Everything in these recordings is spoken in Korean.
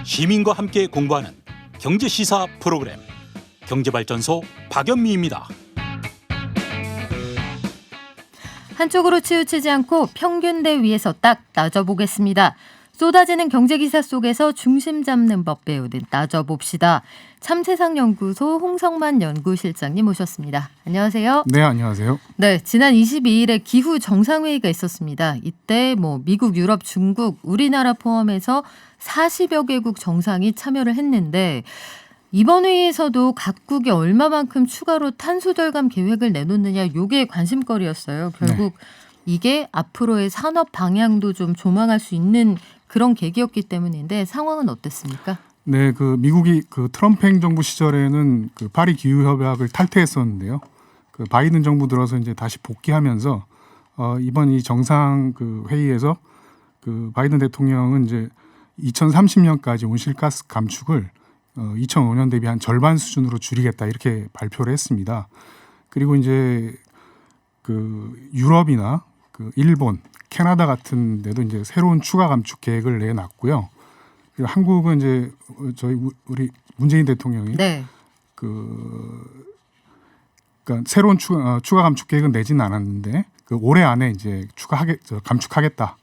시민과 함께 공부하는 경제시사 프로그램 경제발전소 박연미입니다. 한쪽으로 치우치지 않고 평균대 위에서 딱 따져보겠습니다. 쏟아지는 경제기사 속에서 중심 잡는 법 배우듯 따져봅시다. 참세상연구소 홍성만 연구실장님 모셨습니다. 안녕하세요. 네, 안녕하세요. 네, 지난 22일에 기후 정상회의가 있었습니다. 이때 미국, 유럽, 중국, 우리나라 포함해서 40여 개국 정상이 참여를 했는데 이번 회의에서도 각국이 얼마만큼 추가로 탄소 절감 계획을 내놓느냐 이게 관심거리였어요. 결국 이게 앞으로의 산업 방향도 좀 조망할 수 있는 그런 계기였기 때문인데 상황은 어땠습니까? 네, 미국이 트럼프 행정부 시절에는 파리 기후 협약을 탈퇴했었는데요. 바이든 정부 들어서 이제 다시 복귀하면서 이번 이 정상 회의에서 바이든 대통령은 이제 2030년까지 온실가스 감축을 2005년 대비 한 절반 수준으로 줄이겠다 이렇게 발표를 했습니다. 그리고 이제 유럽이나 일본, 캐나다 같은 데도 이제 새로운 추가 감축 계획을 내놨고요. 그리고 한국은 이제 우리 문재인 대통령이 그러니까 새로운 추가 감축 계획은 내지는 않았는데 올해 안에 이제 감축하겠다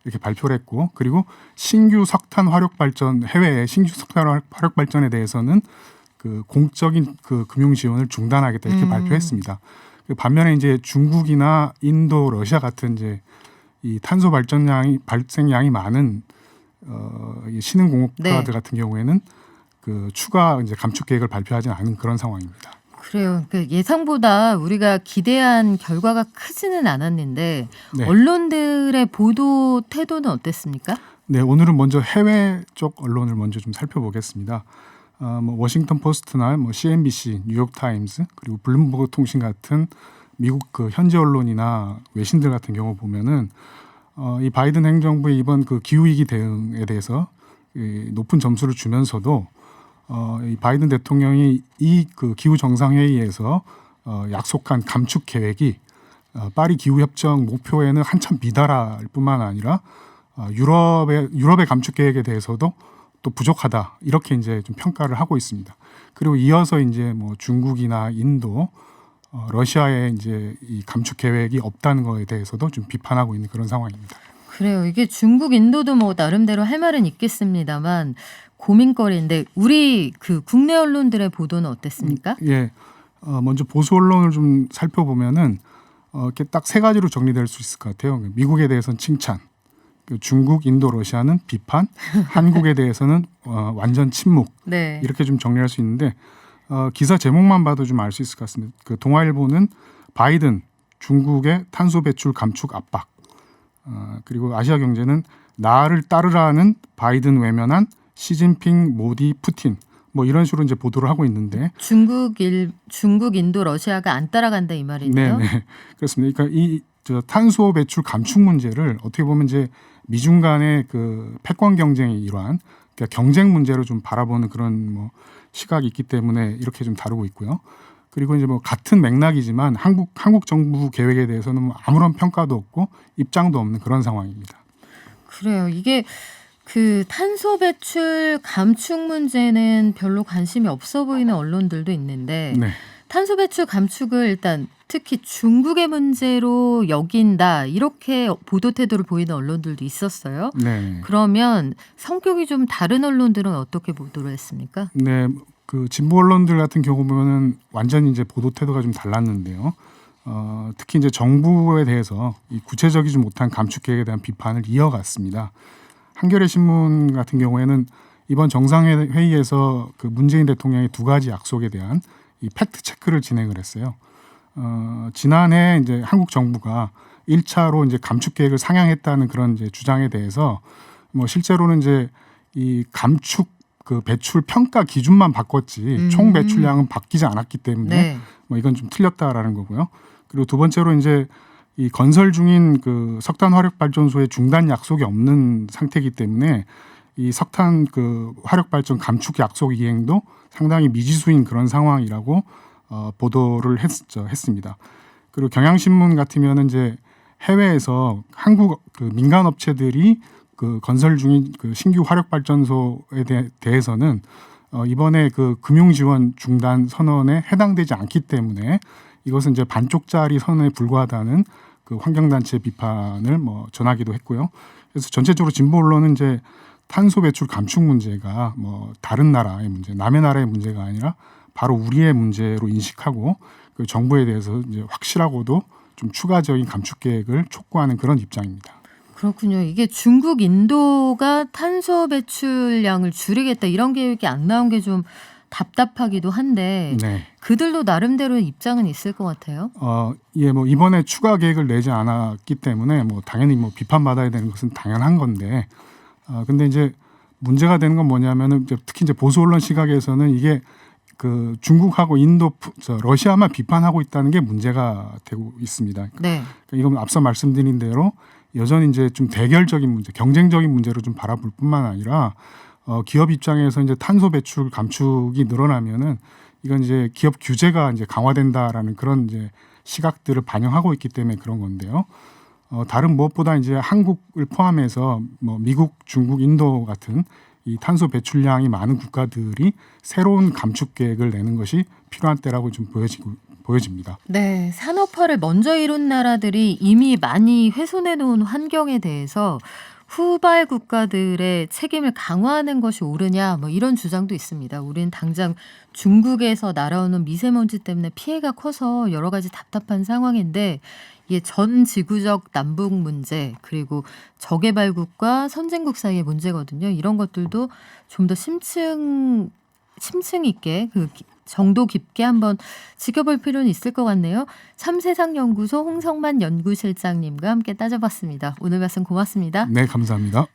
이렇게 발표를 했고, 그리고 신규 석탄 화력 발전 해외의 신규 석탄 화력 발전에 대해서는 공적인 금융 지원을 중단하겠다 이렇게 발표했습니다. 반면에 이제 중국이나 인도, 러시아 같은 이제 이 탄소 발생량이 많은 신흥공업가들 같은 경우에는 추가 이제 감축 계획을 발표하지 않은 그런 상황입니다. 그래요. 예상보다 우리가 기대한 결과가 크지는 않았는데 언론들의 보도 태도는 어땠습니까? 네, 오늘은 먼저 해외 쪽 언론을 먼저 좀 살펴보겠습니다. 워싱턴 포스트나 CNBC, 뉴욕 타임스, 그리고 블룸버그 통신 같은 미국 현지 언론이나 외신들 같은 경우 보면은 이 바이든 행정부의 이번 기후 위기 대응에 대해서 높은 점수를 주면서도 이 바이든 대통령이 이 기후 정상회의에서 약속한 감축 계획이 파리 기후 협정 목표에는 한참 미달할 뿐만 아니라 유럽의 감축 계획에 대해서도 또 부족하다 이렇게 이제 좀 평가를 하고 있습니다. 그리고 이어서 이제 중국이나 인도, 러시아의 이제 이 감축 계획이 없다는 거에 대해서도 좀 비판하고 있는 그런 상황입니다. 그래요. 이게 중국, 인도도 나름대로 할 말은 있겠습니다만 고민거리인데 우리 국내 언론들의 보도는 어땠습니까? 예, 먼저 보수 언론을 좀 살펴보면은 이렇게 딱 세 가지로 정리될 수 있을 것 같아요. 미국에 대해서는 칭찬, 중국, 인도, 러시아는 비판, 한국에 대해서는 완전 침묵 이렇게 좀 정리할 수 있는데 기사 제목만 봐도 좀 알 수 있을 것 같습니다. 동아일보는 바이든 중국의 탄소 배출 감축 압박, 그리고 아시아경제는 나를 따르라는 바이든 외면한 시진핑, 모디, 푸틴 이런 식으로 이제 보도를 하고 있는데 중국, 인도, 러시아가 안 따라간다 이 말이네요. 네, 그렇습니다. 그러니까 이 탄소 배출 감축 문제를 어떻게 보면 이제 미중 간의 패권 경쟁의 일환, 그러니까 경쟁 문제로 좀 바라보는 그런 시각이 있기 때문에 이렇게 좀 다루고 있고요. 그리고 이제 같은 맥락이지만 한국 정부 계획에 대해서는 아무런 평가도 없고 입장도 없는 그런 상황입니다. 그래요. 이게 탄소 배출 감축 문제는 별로 관심이 없어 보이는 언론들도 있는데 탄소 배출 감축을 일단 특히 중국의 문제로 여긴다 이렇게 보도 태도를 보이는 언론들도 있었어요. 그러면 성격이 좀 다른 언론들은 어떻게 보도를 했습니까? 네, 진보 언론들 같은 경우 보면은 완전히 이제 보도 태도가 좀 달랐는데요. 특히 이제 정부에 대해서 이 구체적이지 못한 감축 계획에 대한 비판을 이어갔습니다. 한겨레 신문 같은 경우에는 이번 정상회의에서 문재인 대통령의 두 가지 약속에 대한 이 팩트 체크를 진행을 했어요. 지난해 이제 한국 정부가 1차로 이제 감축 계획을 상향했다는 그런 이제 주장에 대해서 실제로는 이제 이 감축 배출 평가 기준만 바꿨지 총 배출량은 바뀌지 않았기 때문에 이건 좀 틀렸다라는 거고요. 그리고 두 번째로 이제 이 건설 중인 석탄 화력 발전소의 중단 약속이 없는 상태이기 때문에 이 석탄 화력 발전 감축 약속 이행도 상당히 미지수인 그런 상황이라고 보도를 했습니다. 그리고 경향신문 같으면 이제 해외에서 한국 민간 업체들이 그 건설 중인 그 신규 화력 발전소에 대해서는 이번에 그 금융 지원 중단 선언에 해당되지 않기 때문에 이것은 이제 반쪽짜리 선언에 불과하다는 그 환경단체 비판을 뭐 전하기도 했고요. 그래서 전체적으로 진보 언론은 이제 탄소 배출 감축 문제가 뭐 다른 나라의 문제, 남의 나라의 문제가 아니라 바로 우리의 문제로 인식하고 그 정부에 대해서 이제 확실하고도 좀 추가적인 감축 계획을 촉구하는 그런 입장입니다. 그렇군요. 이게 중국, 인도가 탄소 배출량을 줄이겠다 이런 계획이 안 나온 게 좀 답답하기도 한데 네. 그들도 나름대로의 입장은 있을 것 같아요. 예, 뭐 이번에 추가 계획을 내지 않았기 때문에 뭐 당연히 뭐 비판받아야 되는 것은 당연한 건데, 근데 이제 문제가 되는 건 뭐냐면은 특히 이제 보수 언론 시각에서는 이게 그 중국하고 인도, 러시아만 비판하고 있다는 게 문제가 되고 있습니다. 네. 그러니까 이건 앞서 말씀드린 대로 여전히 이제 좀 대결적인 문제, 경쟁적인 문제로 좀 바라볼 뿐만 아니라 기업 입장에서 이제 탄소 배출 감축이 늘어나면은 이건 이제 기업 규제가 이제 강화된다라는 그런 이제 시각들을 반영하고 있기 때문에 그런 건데요. 다른 무엇보다 이제 한국을 포함해서 뭐 미국, 중국, 인도 같은 이 탄소 배출량이 많은 국가들이 새로운 감축 계획을 내는 것이 필요한 때라고 좀 보여집니다. 네, 산업화를 먼저 이룬 나라들이 이미 많이 훼손해 놓은 환경에 대해서 후발 국가들의 책임을 강화하는 것이 옳으냐 뭐 이런 주장도 있습니다. 우린 당장 중국에서 날아오는 미세먼지 때문에 피해가 커서 여러 가지 답답한 상황인데 이게 전 지구적 남북 문제 그리고 저개발국과 선진국 사이의 문제거든요. 이런 것들도 좀 더 심층 있게 그 정도 깊게 한번 지켜볼 필요는 있을 것 같네요. 참세상연구소 홍성만 연구실장님과 함께 따져봤습니다. 오늘 말씀 고맙습니다. 네, 감사합니다.